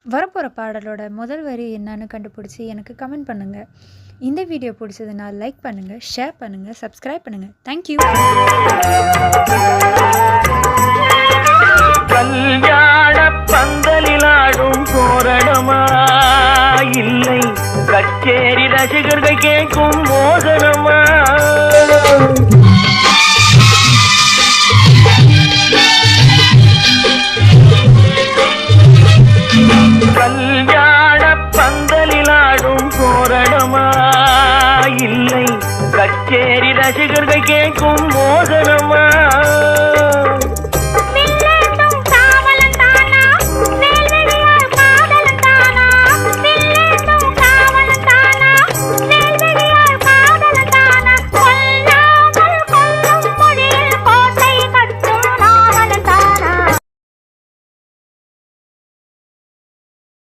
வரப்போகிற பாடலோட முதல் வரி என்னன்னு கண்டுபிடிச்சி எனக்கு கமெண்ட் பண்ணுங்கள். இந்த வீடியோ பிடிச்சதுன்னா லைக் பண்ணுங்கள், ஷேர் பண்ணுங்கள், சப்ஸ்கிரைப் பண்ணுங்கள். தேங்க்யூ. கல்யாண பந்தலில் ஆடும் தோரணமா இல்லை, கச்சேரி ரசிகர்கள் கேட்கும் மோகனமா? கல்யாண பந்தலில் ஆடும் தோரணமா இல்லை, கச்சேரி ரசிகர்கள் கேட்கும் மோகனமா?